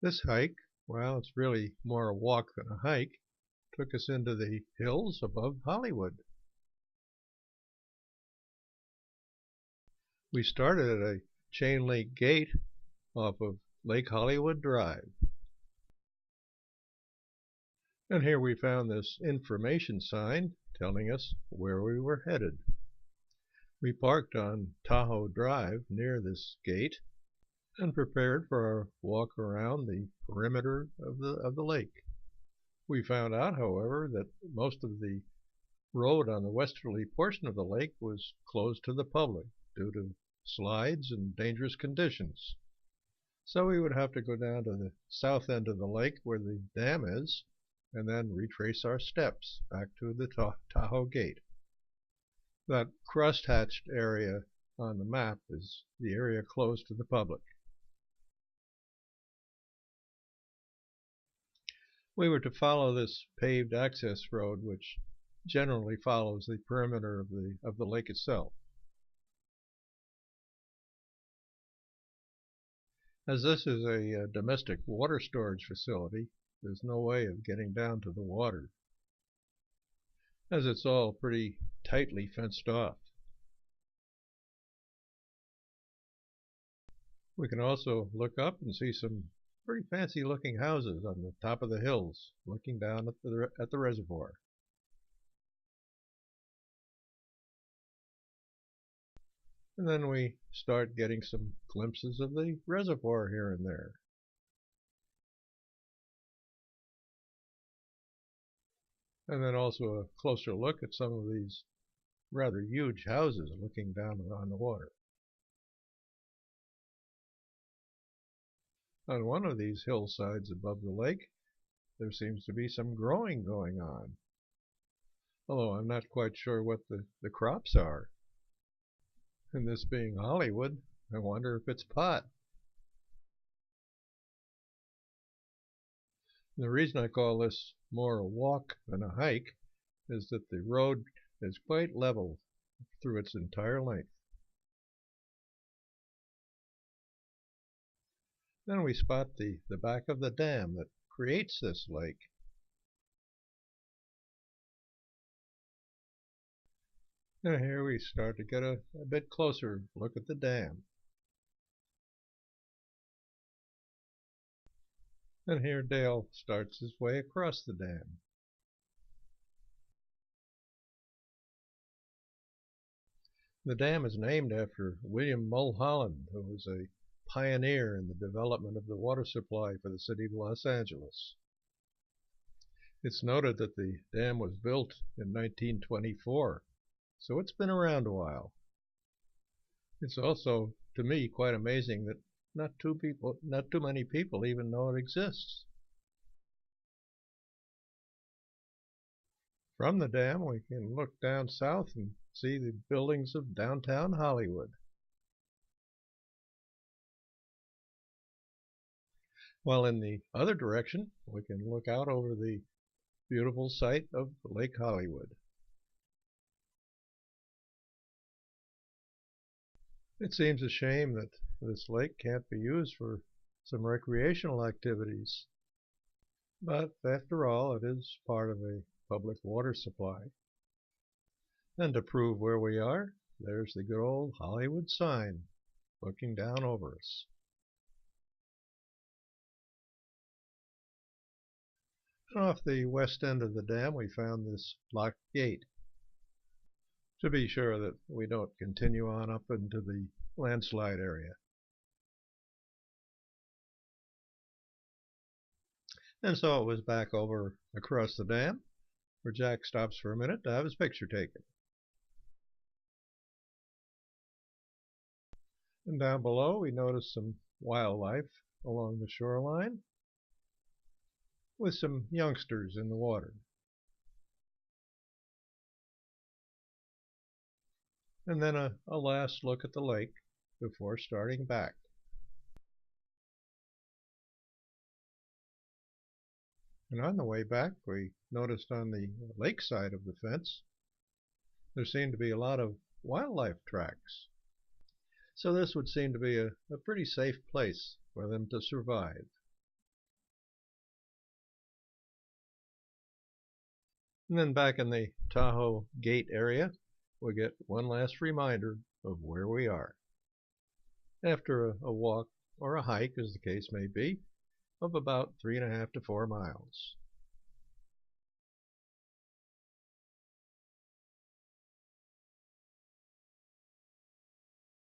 This hike, well, it's really more a walk than a hike, took us into the hills above Hollywood. We started at a chain link gate off of Lake Hollywood Drive. And here we found this information sign telling us where we were headed. We parked on Tahoe Drive near this gate and prepared for our walk around the perimeter of the lake. We found out, however, that most of the road on the westerly portion of the lake was closed to the public due to slides and dangerous conditions. So we would have to go down to the south end of the lake where the dam is and then retrace our steps back to the Tahoe Gate. That cross-hatched area on the map is the area closed to the public. We were to follow this paved access road, which generally follows the perimeter of the lake itself. As this is a domestic water storage facility, there's no way of getting down to the water, as it's all pretty tightly fenced off. We can also look up and see some pretty fancy looking houses on the top of the hills looking down at the reservoir. And then we start getting some glimpses of the reservoir here and there. And then also a closer look at some of these rather huge houses looking down on the water. On one of these hillsides above the lake, there seems to be some growing going on, although I'm not quite sure what the crops are. And this being Hollywood, I wonder if it's pot. The reason I call this more a walk than a hike is that the road is quite level through its entire length. Then we spot the back of the dam that creates this lake. And here we start to get a bit closer look at the dam. And here Dale starts his way across the dam. The dam is named after William Mulholland, who was a pioneer in the development of the water supply for the city of Los Angeles. It's noted that the dam was built in 1924, so it's been around a while. It's also, to me, quite amazing that not too many people even know it exists. From the dam, we can look down south and see the buildings of downtown Hollywood. While in the other direction, we can look out over the beautiful site of Lake Hollywood. It seems a shame that this lake can't be used for some recreational activities. But after all, it is part of a public water supply. And to prove where we are, there's the good old Hollywood sign looking down over us. And off the west end of the dam, we found this locked gate to be sure that we don't continue on up into the landslide area. And so it was back over across the dam, where Jack stops for a minute to have his picture taken. And down below, we notice some wildlife along the shoreline with some youngsters in the water. And then a last look at the lake before starting back. And on the way back, we noticed on the lake side of the fence, there seemed to be a lot of wildlife tracks. So this would seem to be a pretty safe place for them to survive. And then back in the Tahoe Gate area, we get one last reminder of where we are. After a walk or a hike, as the case may be, of about 3.5 to 4 miles.